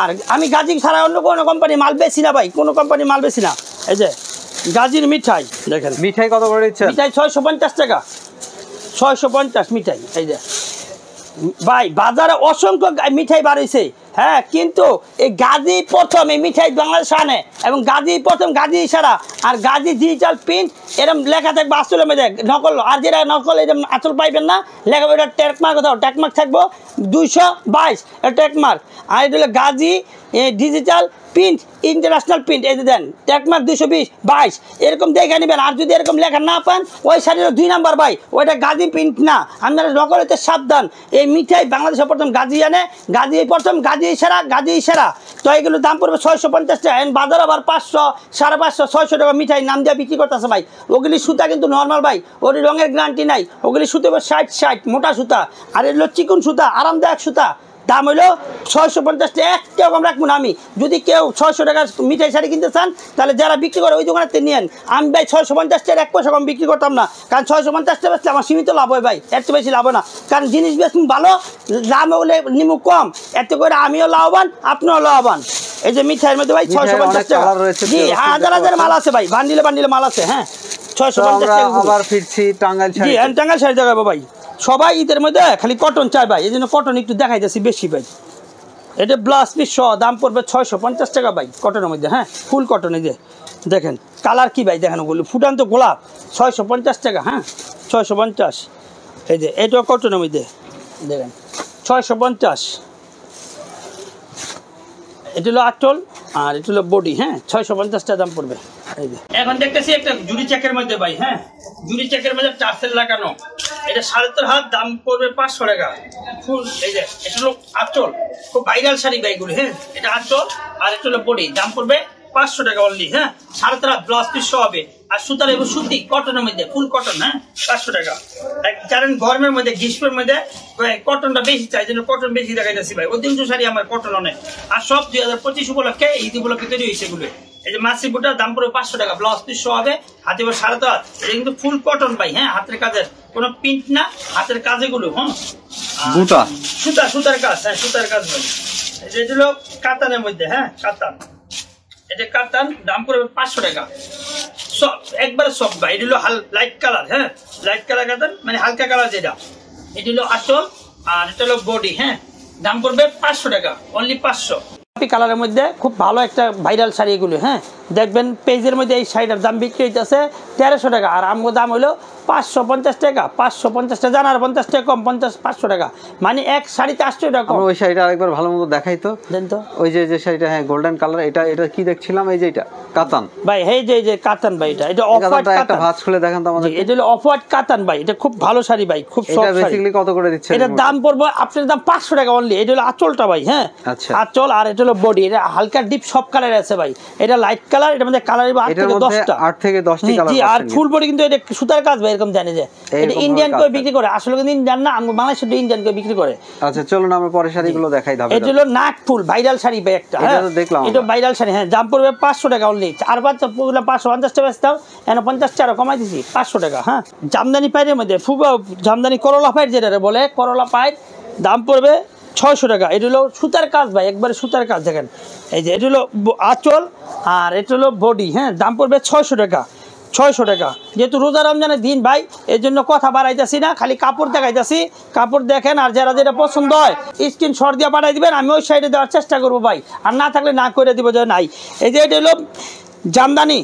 Speaker 1: আর আমি গাজী ছাড়া অন্য কোনো কোম্পানি মাল বেশি না ভাই, কোনো কোম্পানি মাল বেশি না। এই যে গাজীর মিঠাই দেখেন।
Speaker 2: মিঠাই কত করে দিচ্ছেন?
Speaker 1: মিঠাই 650 টাকা, 650 মিঠাই। এই যে ভাই বাজারে অসংখ্য মিঠাই বার হয়েছে, হ্যাঁ, কিন্তু এই গাজী প্রথম এই মিঠাই বাংলাদেশ আনে, এবং গাজী প্রথম, গাজী ইশারা আর গাজী ডিজিটাল প্রিন্ট এরকম লেখা থাকবে আসলে মেয়েদে নকল। আর যেটা নকল এরকম আসল পাইবেন না, লেখা এটা ট্যাগমার্ক, কোথাও ট্যাগমার্ক থাকবো 222 ট্যাগমার্ক। আর এটা হলো Gazi digital print international print, এই যে দেন ট্যাগমার্ক 222 এরকম দেখে নেবেন। আর যদি এরকম লেখা না পান, ওই শাড়ির 2 নাম্বার ভাই, ওইটা গাজী প্রিন্ট না। আপনারা নকল হইতে সাবধান। এই মিঠাই বাংলাদেশে প্রথম গাজী আনে, গাজী প্রথম, গাজী ইশারা, গাজী ইশারা। তো এগুলোর দাম পড়বে 650 টাকা। বাজার আবার 500, 550, 600 টাকা মিঠাই নাম দিয়ে বিক্রি করতেছে ভাই। ওগুলি সুতা কিন্তু নর্মাল ভাই, ওর রঙের গ্যারান্টি নাই। ওগুলি সুতো 60 মোটা সুতা, আর এগুলো চিকন সুতা, আরামদায়ক সুতা। দাম হইলো 650 টাকা, একটাও কম রাখবো না আমি। যদি কেউ 600 টাকার মিঠাই শাড়ি কিনতে চান, তাহলে যারা বিক্রি করে ওই দোকানে নিয়েন। আমি ভাই 650 টাকার 1 পয়সা কম বিক্রি করতাম না, কারণ 650 টাকা বেচলে আমার সীমিত লাভ হয় ভাই, এর চেয়ে বেশি লাভ হয় না। কারণ জিনিস বেশ ভালো, দাম হলে নিমু কম, এতে করে আমিও লাভবান, আপনিও লাভবান। এই যে মিঠাইয়ের মধ্যে ভাই 650 টাকা, জি হাজার হাজার মাল আছে ভাই, বান্ডিলে বান্ডিলে মাল আছে। হ্যাঁ 650 টাকা।
Speaker 2: আবার ফিরছি টাঙ্গাইল শাড়ি।
Speaker 1: জি টাঙ্গাইল শাড়ি দেখাবো ভাই। সবাই ঈদের মধ্যে খালি কটন চাই ভাই, এই জন্য কটন একটু দেখাইতেছি বেশি ভাই। এটা ব্লাউজ পিস সহ দাম পড়বে 650 টাকা ভাই, কটনের মধ্যে। হ্যাঁ ফুল কটন। এই যে দেখেন কালার কি ভাই, দেখেন ওগুলো ফুটান্ত গোলাপ, 650 টাকা। হ্যাঁ 650। এই যে এটাও কটনের মধ্যে দেখেন 650। এটা হলো আঁচল আর এটা হলো বডি। হ্যাঁ 650 টাকা দাম পড়বে। এই যে এখন দেখতেছি একটা জুড়ি চেকের মধ্যে ভাই। হ্যাঁ জুড়ি চেকের মধ্যে টার্সেল লাগানো, এটা 3.5 হাত, দাম পড়বে 500 টাকা ফুল। এই যে এটা হলো আঁচল, খুব ভাইরাল শাড়ি ভাই এগুলো। হ্যাঁ এটা আঁচল আর এটা হলো বডি, দাম পড়বে 500 টাকা অনলি। হ্যাঁ 3.5 হাত ব্লাউজ পিস সহ হবে। আর সুতার এবং সুতি কটনের মধ্যে, ফুল কটন। হ্যাঁ 500 টাকা। জানেন গরমের মধ্যে, গ্রীষ্মের মধ্যে কটনটা বেশি চাই, জন্য কটন বেশি দেখা যাচ্ছে ভাই। অধিকাংশ শাড়ি আমার কটন অনেক। আর সব 2025 উপলক্ষে, ঈদ উপলক্ষে তৈরি হয়েছে এগুলো। এই যে মাসি বুটার দাম পড়বে 500 টাকা, ব্লাউজ পিস সহ হবে, হাতে 3.5 হাত। এটা কিন্তু ফুল কটন ভাই। হ্যাঁ হাতের কাজের, কোনো প্রিন্ট না, হাতের কাজ এগুলো। হ্যাঁ
Speaker 2: বুটা
Speaker 1: সুতা, সুতার কাজ। হ্যাঁ সুতার কাজ ভাই। এটা হলো কাতানের মধ্যে। হ্যাঁ কাতান, এটা কাতান, দাম পড়বে 500 টাকা। সব একবারে সব ভাই। এটা হলো লাইট কালার। হ্যাঁ লাইট কালার কাতান, মানে হালকা কালার যেটা। এটা হলো আঁচল আর এটা হলো বডি। হ্যাঁ দাম পড়বে 500 টাকা, অনলি 500। কালারের মধ্যে খুব ভালো একটা ভাইরাল শাড়ি এগুলো। হ্যাঁ দেখবেন পেজের মধ্যে এই শাড়িটার দাম বিক্রি হইতেছে 1300 টাকা, আর আমার দাম হলো 550 টাকা। 550 টাকা জানার 50 টাকা কম, 500 টাকা, মানে এক শাড়িতে 800 টাকা।
Speaker 2: ওই শাড়িটা আরেকবার ভালো মতো দেখাই তো,
Speaker 1: দেন তো।
Speaker 2: ওই যে শাড়িটা, হ্যাঁ গোল্ডেন কালার, এটা এটা কি দেখছিলাম, এই যে এটা কাতান
Speaker 1: ভাই। এই যে কাতান ভাই, এটা অফ হোয়াইট কাতান।
Speaker 2: একটা ভাঁজ খুলে দেখান তো আমাদের।
Speaker 1: এটা হলো অফ হোয়াইট কাতান ভাই, এটা খুব ভালো শাড়ি ভাই, খুব সফট শাড়ি।
Speaker 2: এটা বেসিক্যালি কত করে দিচ্ছেন?
Speaker 1: এটার দাম পড়বে আপনার দাম 500 টাকা অনলি। এটা হলো আঁচলটা ভাই। হ্যাঁ
Speaker 2: আচ্ছা
Speaker 1: আঁচল আর এটা হলো বডি। এটা হালকা ডিপ সব কালার আছে ভাই। এটা লাইট কালার, এটার মধ্যে কালার 8 থেকে 10টা কালার। জি আর ফুল বডি কিন্তু এটা সুতার কাজ ভাই, এরকম জানি যে এটা ইন্ডিয়ান কই বিক্রি করে, আসলে কিন্তু ইন্ডিয়ান না, আমরা বাংলাদেশে ইন্ডিয়ান কই বিক্রি করে।
Speaker 2: আচ্ছা চলুন আমরা পরে শাড়িগুলো দেখাই ধাপে।
Speaker 1: এটা হলো নাক ফুল ভাইরাল শাড়ি ভাই একটা। হ্যাঁ
Speaker 2: দেখলাম
Speaker 1: এটা ভাইরাল শাড়ি। হ্যাঁ দাম পড়বে 500 টাকা অনলি। আর 550 টাকা বেচতাম, এখন 50 টাকা কমাই দিছি 500 টাকা। হ্যাঁ জামদানি পাইরের মধ্যে জামদানি করলা পাইর, যেটা বলে করলা পাইর, দাম পড়বে 600 টাকা। এটা হলো সুতার কাজ ভাই, একবারে সুতার কাজ। দেখেন এই যে এটা হলো আঁচল আর এটা হলো বডি। হ্যাঁ দাম পড়বে 600 টাকা। 600 টাকা। যেহেতু রোজা রমজানের দিন ভাই, এর জন্য কথা বাড়াইতেছি না, খালি কাপড় দেখাইতেছি। কাপড় দেখেন, আর যারা যেটা পছন্দ হয় স্ক্রিনশট দিয়ে পাঠাই দিবেন, আমি ওই সাইডে দেওয়ার চেষ্টা করবো ভাই। আর না থাকলে না করে দিব যে নাই। এই যে এটা হলো জামদানি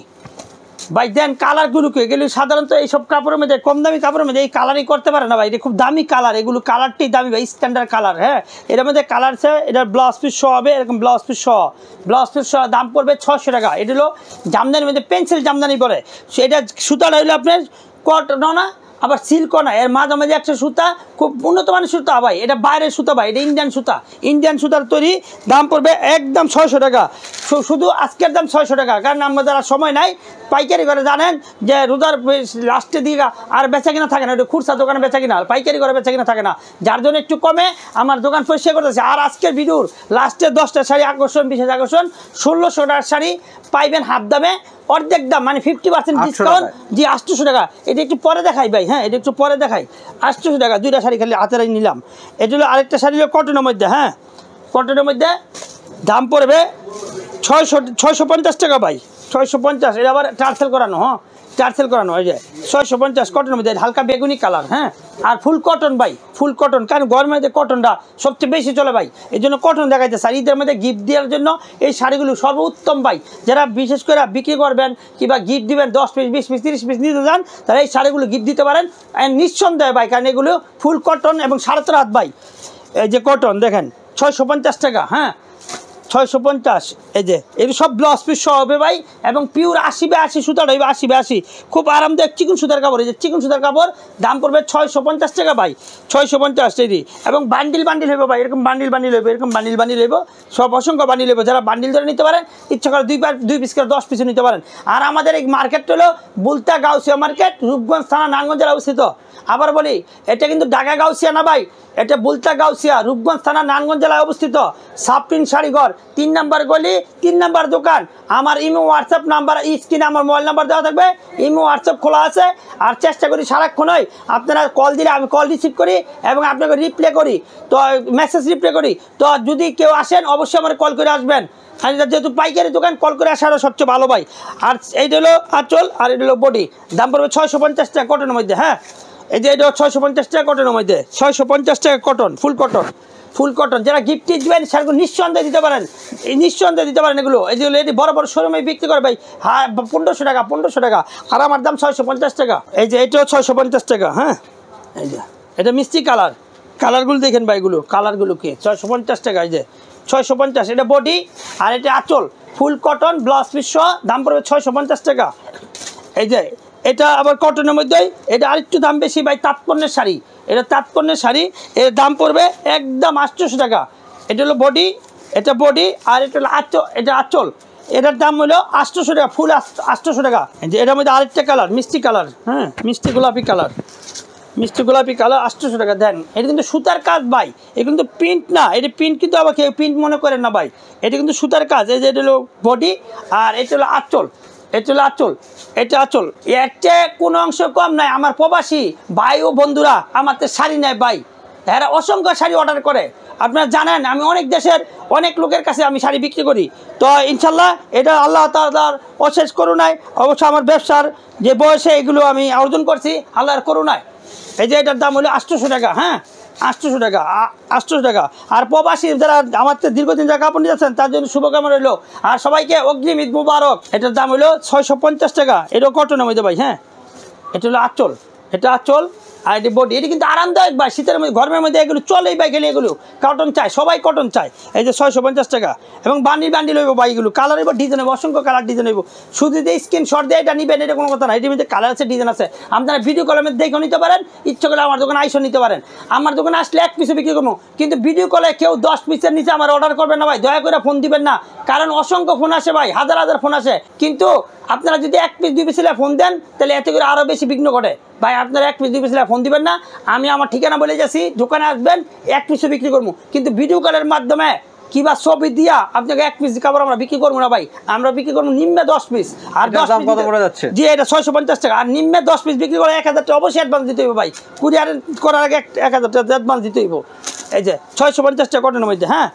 Speaker 1: ভাই। দেন কালারগুলোকে, এগুলো সাধারণত এইসব কাপড়ের মধ্যে, কম দামি কাপড়ের মধ্যে এই কালারই করতে পারে না ভাই। এটা খুব দামি কালার, এগুলো কালারটি দামি ভাই, স্ট্যান্ডার্ড কালার। হ্যাঁ এটার মধ্যে কালার আছে। এটার ব্লাউজ পিস সহ হবে, এরকম ব্লাউজ পিস সহ। ব্লাউজ পিস সহ দাম পড়বে 600 টাকা। এটা হলো জামদানির মধ্যে পেন্সিল জামদানি বলে। সেটা সুতাটা হইলো আপনার কটন না, আবার সিল্কও না, এর মাঝামাঝি একটা সুতা, খুব উন্নত মানের সুতা ভাই, এটা বাইরের সুতা ভাই, এটা ইন্ডিয়ান সুতা, ইন্ডিয়ান সুতার তৈরি। দাম পড়বে একদম 600 টাকা, শুধু আজকের দাম 600 টাকা। কারণ আমাদের আর সময় নাই, পাইকারি করে জানেন যে রোজার লাস্টের দিকে আর বেচা কিনা থাকে না, ওটা খুচরা দোকানে বেচা কিনা, পাইকারি করে বেচা কিনা থাকে না, যার জন্য একটু কমে আমার দোকান পরিষ্কার করতেছে। আর আজকের ভিডিওর লাস্টের 10টা শাড়ি আকর্ষণ, বিশেষ আকর্ষণ 1600 টাকার শাড়ি পাইবেন হাফ দামে, অর্ধেক দাম, মানে 50% ডিসকাউন্ট। জি 800 টাকা। এটা একটু পরে দেখাই ভাই, হ্যাঁ এটা একটু পরে দেখাই। 800 টাকা 2টা শাড়ি খালি হাতেরাই নিলাম। এটা হলো আরেকটা শাড়ি হলো কটনের মধ্যে, হ্যাঁ কটনের মধ্যে দাম পড়বে 650 টাকা ভাই, 650। এটা আবার টার্সেল করানো, হ্যাঁ টার্সেল করানো, এই যে 650 কটনের মধ্যে, হালকা বেগুনি কালার, হ্যাঁ আর ফুল কটন ভাই, ফুল কটন। কারণ গরমের মধ্যে কটনটা সবচেয়ে বেশি চলে ভাই, এই জন্য কটন দেখাইতে। আর ঈদের মধ্যে গিফট দেওয়ার জন্য এই শাড়িগুলো সর্বোত্তম ভাই। যারা বিশেষ করে বিক্রি করবেন কিংবা গিফট দিবেন 10 পিস 20 পিস 30 পিস নিতে যান, তারা এই শাড়িগুলো গিফট দিতে পারেন নিঃসন্দেহে ভাই। কারণ এগুলো ফুল কটন এবং 3.5 হাত ভাই। এই যে কটন দেখেন 650 টাকা, হ্যাঁ 650। এই যে এই সব ব্লাউজ পিস সহ হবে ভাই, এবং পিওর 80/80 সুতার হইবে, 80/80 খুব আরামদায়ক চিকন সুতার কাপড়। এই যে চিকন সুতার কাপড়, দাম পড়বে 650 টাকা ভাই, 650 এই। এবং বান্ডিল বান্ডিল হইব ভাই, এরকম বান্ডিল বান্ডিল হইব, এরকম বান্ডিল বান্ডিল হইব, সব অসংখ্য বান্ডিল হইব। যারা বান্ডিল ধরে নিতে পারেন, ইচ্ছা করে 2 পিস করে 10 পিসও নিতে পারেন। আর আমাদের এই মার্কেটটা হলো বুলতা গাউসিয়া মার্কেট, রূপগঞ্জ থানা, নারায়ণগঞ্জ জেলা অবস্থিত। আবার বলি, এটা কিন্তু ঢাকা গাউসিয়া না ভাই, এটা বুলতা গাউসিয়া, রূপগঞ্জ থানা, নারায়ণগঞ্জ জেলায় অবস্থিত। সাপ্রিন শাড়িঘর 3 নম্বর গলি, 3 নম্বর দোকান। আমার ইমো হোয়াটসঅ্যাপ নাম্বার স্ক্রিনে আমার মোবাইল নাম্বার দেওয়া থাকবে, ইমো হোয়াটসঅ্যাপ খোলা আছে। আর চেষ্টা করি সারাক্ষণই আপনারা কল দিলে আমি কল রিসিভ করি এবং আপনাকে রিপ্লাই করি, তো মেসেজ রিপ্লাই করি। তো যদি কেউ আসেন অবশ্যই আমার কল করে আসবেন, আর যেহেতু পাইকারি দোকান, কল করে আসারও সবচেয়ে ভালো ভাই। আর এইটা হলো আঁচল, আর এটা হলো বডি। দাম পড়বে 650 টাকা কটনের মধ্যে, হ্যাঁ এই যে এটা 650 টাকা কটনের মধ্যে, 650 টাকা কটন, ফুল কটন, ফুল কটন। যারা গিফট দিবেন সেগুলো নিঃসন্দেহে দিতে পারেন, এই নিঃসন্দেহে দিতে পারেন। এগুলো এই যেগুলো এটি বড় বড় শোরুমে বিক্রি করে ভাই, হ্যাঁ 1500 টাকা, 1500 টাকা। আর আমার দাম 650 টাকা। এই যে এটাও 650 টাকা, হ্যাঁ এই যে এটা মিষ্টি কালার, কালারগুলো দেখেন ভাই, এগুলো কালারগুলো কি 650 টাকা। এই যে 650, এটা বডি আর এটা আঁচল, ফুল কটন, ব্লাউজ পিস সহ, দাম পড়বে 650 টাকা। এই যে এটা আবার কটনের মধ্যেই, এটা আরেকটু দাম বেশি ভাই, তাৎপর্যের শাড়ি, এটা তাৎপর্যের শাড়ি, এর দাম পড়বে একদম 800 টাকা। এটা হলো বডি, এটা বডি, আর এটা হলো আঁচল, এটা আঁচল, এটার দাম হলো 800 টাকা, ফুল 800 টাকা। যে এটার মধ্যে আরেকটা কালার মিষ্টি কালার, হ্যাঁ মিষ্টি গোলাপি কালার, মিষ্টি গোলাপি কালার 800 টাকা। দেন এটা কিন্তু সুতার কাজ ভাই, এটা কিন্তু প্রিন্ট না, এটা প্রিন্ট কিন্তু আবার কেউ প্রিন্ট মনে করেন না ভাই, এটা কিন্তু সুতার কাজ। এই যে এটা হলো বডি, আর এটা হলো আঁচল, এটা হলো আঁচল, এটা আঁচল। এর চেয়ে কোনো অংশ কম নাই। আমার প্রবাসী ভাই ও বন্ধুরা আমাদের শাড়ি নেয় ভাই, এরা অসংখ্য শাড়ি অর্ডার করে। আপনারা জানেন আমি অনেক দেশের অনেক লোকের কাছে আমি শাড়ি বিক্রি করি। তো ইনশাল্লাহ এটা আল্লাহ তাআলার অশেষ করুণায়, অবশ্য আমার ব্যবসার যে বয়সে এগুলো আমি অর্জন করছি আল্লাহর করুণায়। এই যে এটার দাম হলো 800 টাকা, হ্যাঁ 800 টাকা, 800 টাকা। আর প্রবাসী যারা আমার দীর্ঘদিন যারা কাপড় নিয়ে যাচ্ছেন তার জন্য শুভকামনা রইল। আর সবাইকে অগ্রিম ঈদ মুবারক। এটার দাম হলো 650 টাকা, এটাও কটনের মধ্যে ভাই, হ্যাঁ এটা হলো আঁচল, এটা আঁচল, আর এটি বডি। এটি কিন্তু আরামদায়ক ভাই, শীতের মধ্যে গরমের মধ্যে এগুলো চলেই ভাই, গেলে এগুলো কটন চাই, সবাই কটন চায়। এই যে 650 টাকা, এবং বান্ডিল বান্ডিল হইব ভাই, এগুলো কালার হইব, ডিজাইন হইব, অসংখ্য কালার ডিজাইন হইব। শুধু দিয়ে স্ক্রিনশট দিয়ে এটা নিবেন, এটা কোনো কথা না। এটির মধ্যে কালার আছে, ডিজাইন আছে, আপনারা ভিডিও কলের মধ্যে দেখেও নিতে পারেন, ইচ্ছে করলে আমার দোকানে আইসও নিতে পারেন। আমার দোকানে আসলে 1 পিসে বিক্রি করবো, কিন্তু ভিডিও কলে কেউ 10 পিসের নিচে আমার অর্ডার করবেন না ভাই, দয়া করে ফোন দিবেন না। কারণ অসংখ্য ফোন আসে ভাই, হাজার হাজার ফোন আসে, কিন্তু আপনারা যদি 1 পিস 2 পিসে ফোন দেন তাহলে এতে করে আরও বেশি বিঘ্ন ঘটে ভাই। আপনারা 1 পিস 2 পিসে ফোন দিবেন না, আমি আমার ঠিকানা বলে যাচ্ছি, দোকানে আসবেন 1 পিসও বিক্রি করবো, কিন্তু ভিডিও কলের মাধ্যমে কিবা ছবি দিয়া আপনাকে 1 পিস কাপড় আমরা বিক্রি করবো না ভাই, আমরা বিক্রি করবো নিম্নে 10 পিস। আর 10
Speaker 2: দাম কত পড়ে যাচ্ছে?
Speaker 1: জি এটা 650 টাকা। আর নিম্নে 10 পিস বিক্রি করে 1000 টাকা অবশ্যই অ্যাডভান্স দিতে হইব ভাই, কুরিয়ার করার আগে 1000 টাকা অ্যাডভান্স দিতে হইব। এই যে 650 টাকা কটনের মধ্যে, হ্যাঁ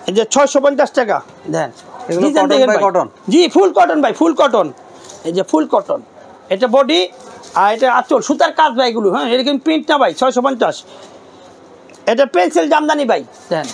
Speaker 1: এই যে 650 টাকা। দেন
Speaker 2: কটন,
Speaker 1: জি ফুল কটন ভাই, ফুল কটন। এই যে ফুল কটন, এটা বডি আর এটা আঁচল, সুতার কাজ ভাই এগুলো, হ্যাঁ এটা কিন্তু প্রিন্ট না ভাই। 650। এটা পেন্সিল জামদানি ভাই, দেন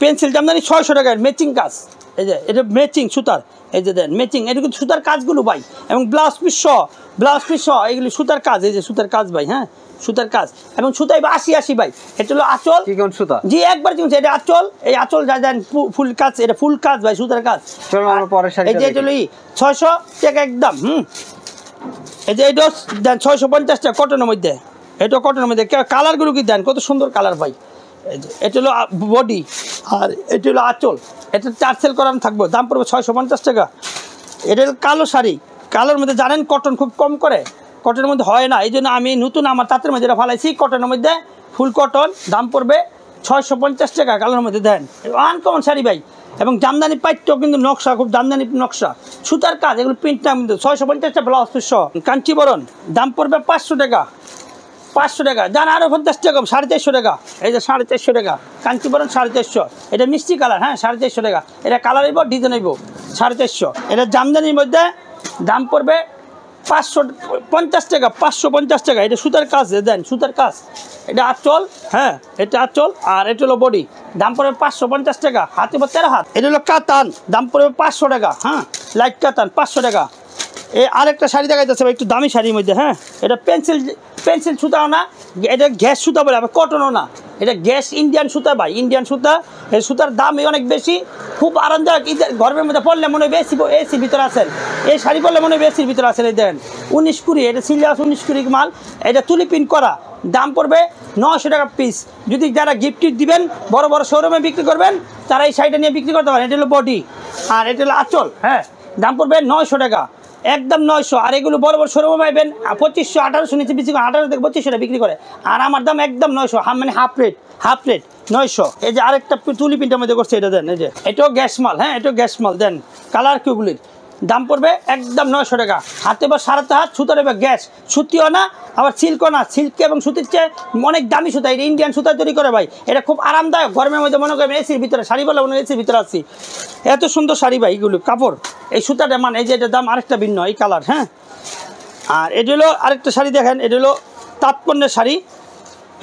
Speaker 1: পেন্সিল জামদানি 600 টাকার ম্যাচিং কাজ। এই যে এটা ম্যাচিং সুতার, এই যে দেন ম্যাচিং, এটা কিন্তু সুতার কাজগুলো ভাই, এবং ব্লাউজ পিস সহ, ব্লাউজ পিস সহ এগুলি সুতার কাজ। এই যে সুতার কাজ ভাই, হ্যাঁ সুতার কাজ, এবং সুতাই 80 ভাই। এটা হলো আঁচল,
Speaker 2: চিকন সুতা,
Speaker 1: জি একবার চিকন, এটা আঁচল, এই আঁচল যা দেন ফুল কাজ, এটা ফুল কাজ ভাই, সুতার কাজ।
Speaker 2: চলো আমরা পরের শাড়ি।
Speaker 1: এই যে এটা হলো 600 টাকা একদম, এই যে এটা দেন 650 টাকা কটনের মধ্যে, এটা কটনের মধ্যে। কালারগুলো কি দেন, কত সুন্দর কালার ভাই। এই যে এটা হলো বডি, আর এটা হলো আঁচল। এটা 4 সেল করানো থাকবো, দাম পড়বে 650 টাকা। এটা হলো কালো শাড়ি, কালোর মধ্যে জানেন কটন খুব কম করে, কটনের মধ্যে হয় না, এই জন্য আমি নতুন আমার তাঁতের মধ্যে এটা ফালাইছি কটনের মধ্যে, ফুল কটন, দাম পড়বে 650 টাকা। কালোর মধ্যে দেন আনকমন শাড়ি ভাই, এবং জামদানি পাইটটাও কিন্তু নকশা, খুব জামদানি নকশা, সুতার কাজ, এগুলো প্রিন্টটা কিন্তু 650 টাকা ব্লাউজ পিস সহ। কাঞ্চিবরণ, দাম পড়বে 500 টাকা, 500 টাকা। জান আরও 50 টাকা, 450 টাকা। এই যে 450 টাকা কাঞ্চিবরণ, 450। এটা মিষ্টি কালার, হ্যাঁ 450 টাকা। এটা কালার হইব, ডিজাইন হইব, 450। এটা জামদানির মধ্যে দাম পড়বে 550 টাকা, 550 টাকা। এটা সুতার কাজ দেন, সুতার কাজ। এটা আঁচল, হ্যাঁ এটা আঁচল, আর এটা হলো বডি, দাম পড়বে 550 টাকা। হাতে বা 13 হাত। এটা হলো কাতান, দাম পড়বে 500 টাকা, হ্যাঁ লাইট কাতান, 500 টাকা। এই আরেকটা শাড়ি দেখাইতেছে একটু দামি শাড়ির মধ্যে, হ্যাঁ এটা পেন্সিল সুতাও না, এটা গ্যাস সুতা বলে, আবার কটনও না, এটা গ্যাস ইন্ডিয়ান সুতা ভাই, ইন্ডিয়ান সুতা। এই সুতার দামই অনেক বেশি, খুব আরামদায়ক। গরমের মধ্যে পড়লে মনে হয় এসির ভিতরে আছেন, এই শাড়ি পরলে মনে হয় এসির ভিতরে আছেন। এই দেন 19 কুড়ি, এটা সিরিয়াস 19 কুড়ি মাল। এটা তুলি প্রিন্ট করা, দাম পড়বে 900 টাকা পিস। যদি যারা গিফট দিবেন, বড় বড় শোরুমে বিক্রি করবেন, তারা এই শাড়িটা নিয়ে বিক্রি করতে পারেন। এটা হলো বডি, আর এটা হলো আঁচল, হ্যাঁ দাম পড়বে 900 টাকা, একদম 900। আর এগুলো বড় বড় শোরুমে পাইবেন 2500, 1800 নিচে বিক্রি করে, 1800 থেকে 2500 টাকা বিক্রি করে। আর আমার দাম একদম 900, মানে হাফ রেট 900। এই যে আরেকটা তুলি প্রিন্টের মধ্যে করছে, এটা দেন। এই যে এটাও গ্যাস মাল, হ্যাঁ এটাও গ্যাস মাল দেন। কালার কিউগুলির দাম পড়বে একদম 900 টাকা। হাতে বা 7.5 হাত সুতার, এবার গ্যাস, সুতিও না আবার সিল্কও না। সিল্ক এবং সুতির চেয়ে অনেক দামি সুতা, এটা ইন্ডিয়ান সুতা তৈরি করে ভাই। এটা খুব আরামদায়ক, গরমের মধ্যে মনে করেন এসির ভিতরে শাড়ি বলে মনে এসির ভিতরে আছি, এত সুন্দর শাড়ি ভাই। এগুলো কাপড়, এই সুতাটা মানে, এই যে এটার দাম আরেকটা ভিন্ন, এই কালার, হ্যাঁ। আর এটা হলো আরেকটা শাড়ি দেখেন, এটা হলো তাঁতপণ্যের শাড়ি,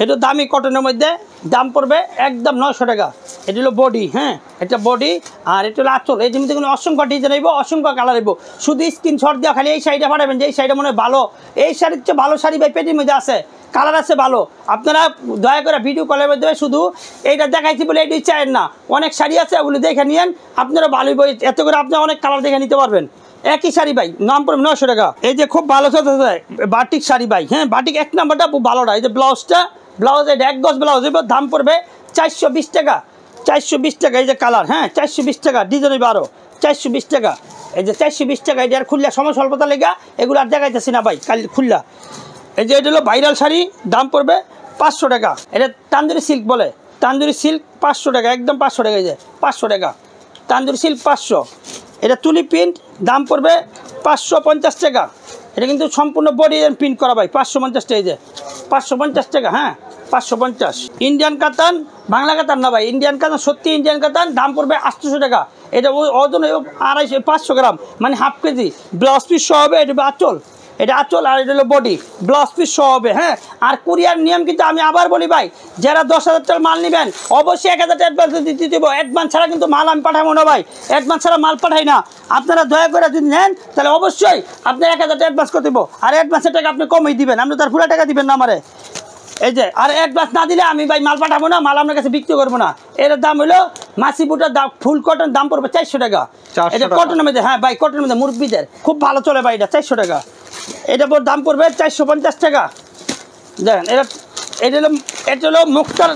Speaker 1: এটা দামি কটনের মধ্যে, দাম পড়বে একদম 900 টাকা। এটা হলো বডি, হ্যাঁ এটা বডি, আর এটা হলো আঁচল। এই যেমনি কোনো অসংখ্য ডিজাইন হইব, অসংখ্য কালার হইব। শুধু স্ক্রিনশট দেওয়া, খালি এই শাড়িটা পাঠাবেন যে এই শাড়িটা মনে হয় ভালো, এই শাড়ির চেয়ে ভালো শাড়ি ভাই পেটির মধ্যে আছে, কালার আছে ভালো। আপনারা দয়া করে ভিডিও কলের মাধ্যমে শুধু এইটা দেখাইছি বলে এইটাই চাইেন না, অনেক শাড়ি আছে, ওগুলো দেখে নিয়েন, আপনারা ভালোই বই, এত করে আপনি অনেক কালার দেখে নিতে পারবেন। একই শাড়ি ভাই, নাম পড়বে 900 টাকা। এই যে খুব ভালো চলতেছে বাটিক শাড়ি ভাই, হ্যাঁ বাটিক 1 নাম্বারটা খুব ভালোটা। এই যে ব্লাউজটা, ব্লাউজ এটা 1 গজ ব্লাউজ, এবার দাম পড়বে 420 টাকা, 420 টাকা। এই যে কালার, হ্যাঁ 420 টাকা, ডিজাইন 12, 420 টাকা। এই যে 420 টাকা। এটা আর খুললা সময় স্বল্পতা লেগা এগুলো আর দেখাইতেছি না ভাই, কাল খুললা। এই যে এটা হলো ভাইরাল শাড়ি, দাম পড়বে 500 টাকা। এটা তান্দুরি সিল্ক বলে, তান্দুরি সিল্ক 500 টাকা, একদম 500 টাকা। এই যে 500 টাকা তান্দুরি সিল্ক 500। এটা তুলি প্রিন্ট, দাম পড়বে 550 টাকা। এটা কিন্তু সম্পূর্ণ বডি প্রিন্ট করা ভাই, 550 টাকা। এই যে 550 টাকা, হ্যাঁ 550। ইন্ডিয়ান কাতান, বাংলা কাতান না ভাই, ইন্ডিয়ান কাতান, সত্যি ইন্ডিয়ান কাতান, দাম পড়বে 800 টাকা। এটা ওজন 500 গ্রাম, মানে হাফ কেজি। ব্লাউজ পিস সহ হবে, এটা আঁচল, এটা আঁচল, আর এটা হলো বডি, ব্লাউজ পিস সহ হবে, হ্যাঁ। আর কুরিয়ার নিয়ম কিন্তু আমি আবার বলি ভাই, যারা 10,000 টাকার মাল নেবেন অবশ্যই 1000 টাকা অ্যাডভান্স দিতে দেবো। অ্যাডভান্স ছাড়া কিন্তু মাল আমি পাঠাবো না ভাই, অ্যাডভান্স ছাড়া মাল পাঠাই না। আপনারা দয়া করে যদি নেন তাহলে অবশ্যই আপনি 1000 টাকা অ্যাডভান্স করে দেবো, আর অ্যাডভান্সের টাকা আপনি কমই দিবেন, আপনি তার পুরো টাকা দিবেন না আমারে। এই যে আর অ্যাডভান্স না দিলে আমি ভাই মাল পাঠাবো না, মাল আপনার কাছে বিক্রি করবো না। এর দাম হলো মাসিপুটার দাম, ফুল কটন, দাম পড়বে 400 টাকা। এটা কটনের মধ্যে, হ্যাঁ ভাই কটনের মধ্যে মুরব্বিদের খুব ভালো চলে ভাই, এটা 400 টাকা। এটা দাম পড়বে 450 টাকা। দেখেন এটা হলো মুক্তার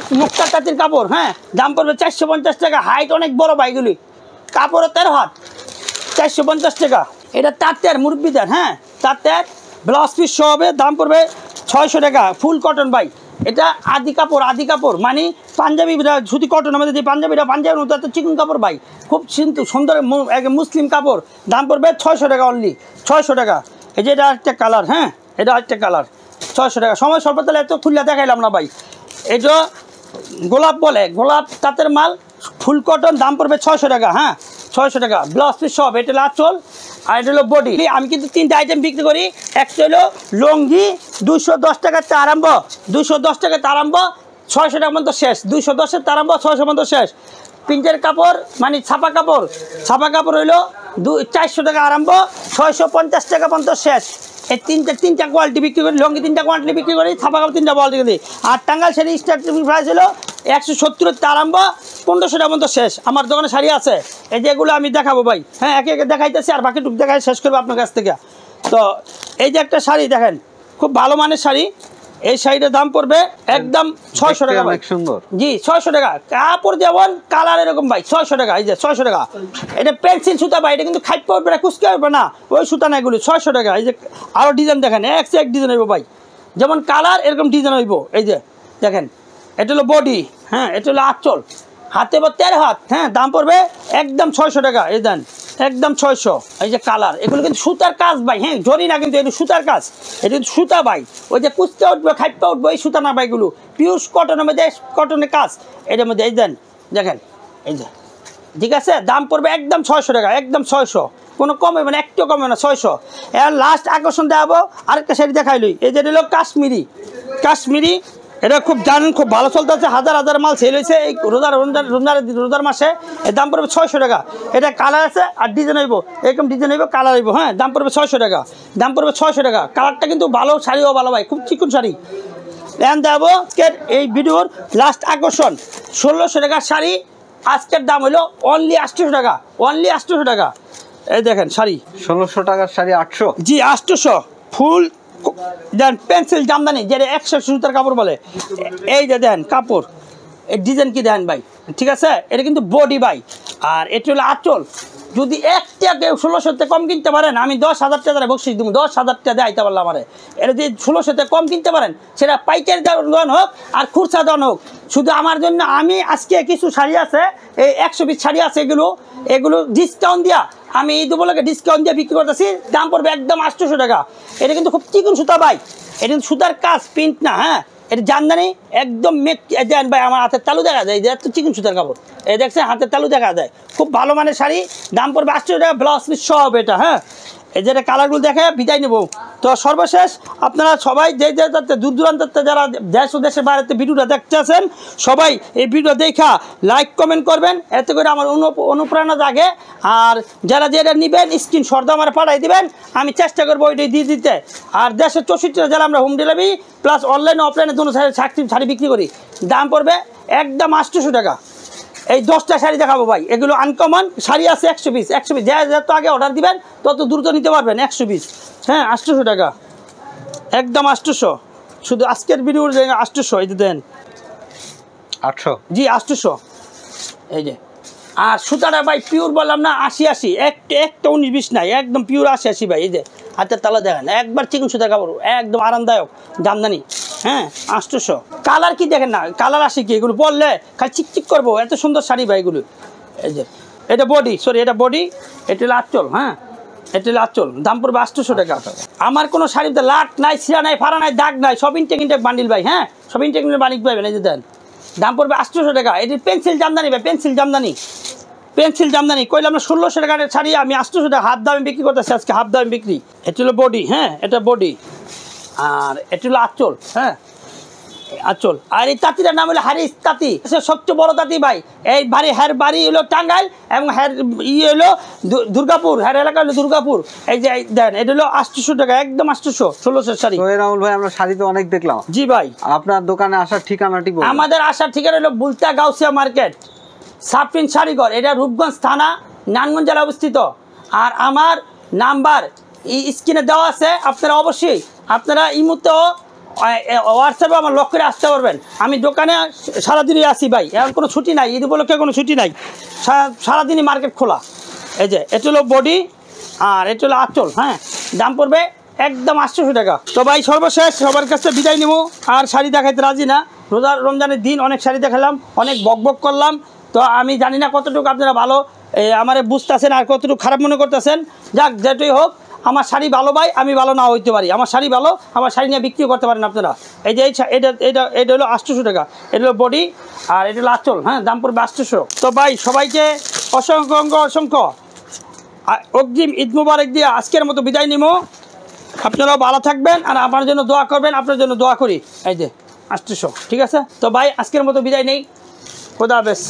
Speaker 1: তাঁতির কাপড়, হ্যাঁ দাম পড়বে 450 টাকা। হাইট অনেক বড় ভাইগুলি, কাপড়ও 13 হাত, 450 টাকা। এটা তাঁতের মুরব্বিদের, হ্যাঁ তাঁতের, ব্লাউজ পিস সহ হবে, দাম পড়বে 600 টাকা। ফুল কটন ভাই, এটা আদি কাপড় মানে পাঞ্জাবিরা সুতি কটন, আমাদের যে পাঞ্জাবিরা পাঞ্জাবির মতো এত চিকন কাপড় ভাই, খুব সুন্দর মুসলিম কাপড়, দাম পড়বে 600 টাকা অনলি, 600 টাকা। এই যে এটা একটা কালার, হ্যাঁ এটা একটা কালার, 600 টাকা। সময় স্বল্পতা এত খুললে দেখাইলাম না ভাই। এটা গোলাপ বলে, গোলাপ তাঁতের মাল, ফুল কটন, দাম পড়বে 600 টাকা, হ্যাঁ 600 টাকা। ব্লাউজ পিস সব, এটা হলো আঁচল, আর এটা হলো বডি। আমি কিন্তু 3টা আইটেম বিক্রি করি। একটা হলো লুঙ্গি 210 টাকার তা আরম্ভ, 210 টাকার তা আরম্ভ, 600 টাকা পর্যন্ত শেষ। 210-এর তা আরম্ভ, 600 পর্যন্ত শেষ। প্রিন্টের কাপড় মানে ছাপা কাপড় হইলো 400 টাকা আরম্ভ, 650 টাকা পর্যন্ত শেষ। এই তিনটা কোয়ালিটি বিক্রি করি, লুঙ্গি 3টা কোয়ালিটি বিক্রি করি, ছাপা কাপড় 3টা কোয়ালিটি করি। আর টাঙ্গাইল শাড়ি স্টার্টিং প্রাইস হলো 170-এর তা আরম্ভ, 1500 টাকা পর্যন্ত শেষ। আমার দোকানে শাড়ি আছে, এই যে এগুলো আমি দেখাবো ভাই, হ্যাঁ একে একে দেখাইতেছি, আর বাকি টুক দেখাই শেষ করবো আপনার কাছ থেকে। তো তো এই যে একটা শাড়ি দেখেন, খুব ভালো মানের শাড়ি। এই শাড়িটার দাম পড়বে একদম 600 টাকা।
Speaker 2: অনেক সুন্দর।
Speaker 1: জি 600 টাকা। কাপড় যেমন কালার এরকম ভাই, 600 টাকা। এই যে 600 টাকা। এটা পেন্সিল সুতা ভাই, এটা কিন্তু খাইতে পারবে না, কুচকে পারবে না, ওই সুতা না এগুলো। 600 টাকা। এই যে আরও ডিজাইন দেখেন, এক ডিজাইন হইব ভাই, যেমন কালার এরকম ডিজাইন হইব। এই যে দেখেন, এটা হলো বডি, হ্যাঁ, এটা হলো আঁচল, হাতে বা 13 হাত, হ্যাঁ, দাম পড়বে একদম 600 টাকা। এই দেন একদম 600। এই যে কালার, এগুলো কিন্তু সুতার কাজ ভাই, হ্যাঁ, জরি না কিন্তু, এটা সুতার কাজ, এটা কিন্তু সুতা ভাই। ওই যে কুচতে উঠবে খাইতে উঠবে এই সুতা না ভাই, এগুলো পিওর কটনের মধ্যে, কটনের কাজ এটার মধ্যে। এই দেন দেখেন, এই যে ঠিক আছে, দাম পড়বে একদম 600 টাকা, একদম 600, কোনো কমে মানে একটু কমে না, 600। এর লাস্ট আকর্ষণ দেখাবো আরেকটা শাড়ি দেখাইলই। এই যে হলো কাশ্মীরি, এটা খুব জানেন, খুব ভালো চলতেছে, হাজার হাজার মাল সেল হয়েছে এই রোজার মাসে। এর দাম পড়বে 600 টাকা। এটা কালার আছে আর ডিজাইন হইব, এরকম ডিজাইন হইব, কালার হইব, হ্যাঁ, দাম পড়বে 600 টাকা। দাম পড়বে 600 টাকা। কালারটা কিন্তু ভালো, শাড়িও ভালো ভাই, খুব চিকন শাড়ি। এখন দেখাবো এই ভিডিওর লাস্ট আকর্ষণ, 1600 টাকার শাড়ি। আজকের দাম হলো অনলি 800 টাকা, অনলি 800 টাকা। এই দেখেন শাড়ি,
Speaker 2: 1600 টাকার শাড়ি 800।
Speaker 1: জি 800। ফুল দেন পেন্সিল জামদানি, যেটা 100 সুতার কাপড় বলে। এই যে দেন কাপড়, এই ডিজাইন কি দেন ভাই, ঠিক আছে, এটা কিন্তু বডি ভাই। আর এটা হলো আঁচল। যদি একটা কেউ 1600 কম কিনতে পারেন, আমি 10,000 টাকা বকশিস দিব, 10,000 টাকা দিয়ে আইতে পারলাম আমারে। এটা যদি 1600 কম কিনতে পারেন, সেটা পাইকারি দাম হোক আর খুচরা দাম হোক, শুধু আমার জন্য। আমি আজকে কিছু শাড়ি আছে, এই 100 পিস শাড়ি আছে, এগুলো ডিসকাউন্ট দিয়া, আমি এই দুপুরকে ডিসকাউন্ট দিয়ে বিক্রি করতেছি। দাম পড়বে একদম 800 টাকা। এটা কিন্তু খুব চিকন সুতা ভাই, এটা কিন্তু সুতার কাজ, প্রিন্ট না, হ্যাঁ, এটা জানদানি একদম দেন ভাই। আমার হাতের তালু দেখা যায়, এত চিকন সুতার কাপড়, এই দেখছেন, হাতের তালু দেখা যায়, খুব ভালো মানের শাড়ি। দাম পড়বে 800 টাকা, ব্লাউজ পিস সব এটা, হ্যাঁ। এই যে কালারগুলো দেখে বিদায় নেব। তো সর্বশেষ আপনারা সবাই যে দূর দূরান্তে যারা দেশ ও দেশের বাইরেতে ভিডিওটা দেখতে আছেন, সবাই এই ভিডিও দেখা লাইক কমেন্ট করবেন, এতে করে আমার অনুপ্রেরণা জাগে। আর যারা যেটা নেবেন স্ক্রিনশট আমার পাঠাই দিবেন, আমি চেষ্টা করবো ওইটাই দিয়ে দিতে। আর দেশের 64 জেলা আমরা হোম ডেলিভারি প্লাস অনলাইন অফলাইনে দুটো শাড়ি বিক্রি করি। দাম পড়বে একদম 800 টাকা। এই 10টা শাড়ি দেখাবো ভাই, এগুলো আনকমন শাড়ি আছে 100 পিস। যত আগে অর্ডার দিবেন তত দ্রুত নিতে পারবেন, 100 পিস, হ্যাঁ, 800 টাকা, একদম 800। শুধু আজকের ভিডিওর 800। এই যে দেন
Speaker 2: 800,
Speaker 1: জি 800। এই যে, আর সুতাটা ভাই পিওর বললাম না, 80 একটা 19-20 নাই, একদম পিওর 80 ভাই। এই যে হাতের তালা দেখেন, একবার চিকন সুতার কাপড়, একদম আরামদায়ক, জামদানি, হ্যাঁ, 800। কালার কি দেখেন না, কালার আসে কি, এগুলো পরলে খালি চিকচিক করবো, এত সুন্দর শাড়ি ভাই এগুলো। এই যে এটা বডি, এটা বডি, এটা হলো আঁচল, হ্যাঁ, এটা হলো আঁচল। দাম পড়বে 800 টাকা। আমার কোনো শাড়িতে লাট নাই, সিরা নাই, ফাড়া নাই, দাগ নাই, সব ইনটেক বান্ডিল ভাই, হ্যাঁ, সব ইনটেক বান্ডিল পাইবেন। এই যে দেন, দাম পড়বে 800 টাকা। এটি পেন্সিল জামদানি ভাই, পেন্সিল জামদানি কইলাম না, 1600 টাকার শাড়ি আমি 800 টাকা হাফ দামে বিক্রি করতেছি আজকে, হাফ দামে বিক্রি। এটা হলো বডি, হ্যাঁ, এটা বডি, আর এটা হলো আঁচল, হ্যাঁ, আঁচল। আর এই তাঁতিটার নাম হলো হারিস তাঁতি, সবচেয়ে বড় তাঁতি ভাই। এই বাড়ি হলো টাঙ্গাইল এবং হলো দুর্গাপুর, এলাকা হলো দুর্গাপুর। এই যে দেন, এটা হলো 800 টাকা, একদম 800, 1600 শাড়ি।
Speaker 2: রাহুল ভাই, আমরা শাড়ি তো অনেক দেখলাম।
Speaker 1: জি ভাই,
Speaker 2: আপনার দোকানে আসার ঠিকানাটি বলুন।
Speaker 1: আমাদের আসার ঠিকানা হলো ভুলতা গাউসিয়া মার্কেট, সাফরিন শাড়িঘর, এটা রূপগঞ্জ থানা, নারায়ণগঞ্জ জেলা অবস্থিত। আর আমার নাম্বার স্ক্রিনে দেওয়া আছে, আপনারা অবশ্যই ইমুতেও হোয়াটসঅ্যাপে আমার লক করে আসতে পারবেন। আমি দোকানে সারাদিনই আসি ভাই, এখন কোনো ছুটি নাই, ঈদ উপলক্ষে কোনো ছুটি নাই, সারাদিনই মার্কেট খোলা। এই যে এটা হলো বডি, আর এটা হলো আঁচল, হ্যাঁ, দাম পড়বে একদম 800 টাকা। তো ভাই সর্বশেষ সবার কাছে বিদায় নিব, আর শাড়ি দেখাইতে রাজি না। রমজানের দিন অনেক শাড়ি দেখালাম, অনেক বক করলাম। তো আমি জানি না কতটুকু আপনারা ভালো আমার বুঝতেছেন আর কতটুকু খারাপ মনে করতেছেন। যাক, যেটাই হোক, আমার শাড়ি ভালো ভাই, আমি ভালো না হইতে পারি, আমার শাড়ি ভালো, আমার শাড়ি নিয়ে বিক্রি করতে পারেন আপনারা। এই যে এটা হলো 800 টাকা, এটা হলো বডি, আর এটা হলো আঁচল, হ্যাঁ, দাম পড়বে 800। তো ভাই সবাইকে অসংখ্য অগ্রিম ঈদ মুবারক দিয়ে আজকের মতো বিদায় নিব। আপনারাও ভালো থাকবেন আর আমার জন্য দোয়া করবেন, আপনার জন্য দোয়া করি। এই যে 800, ঠিক আছে। তো ভাই আজকের মতো বিদায় নেই, খোদা হাফেজ।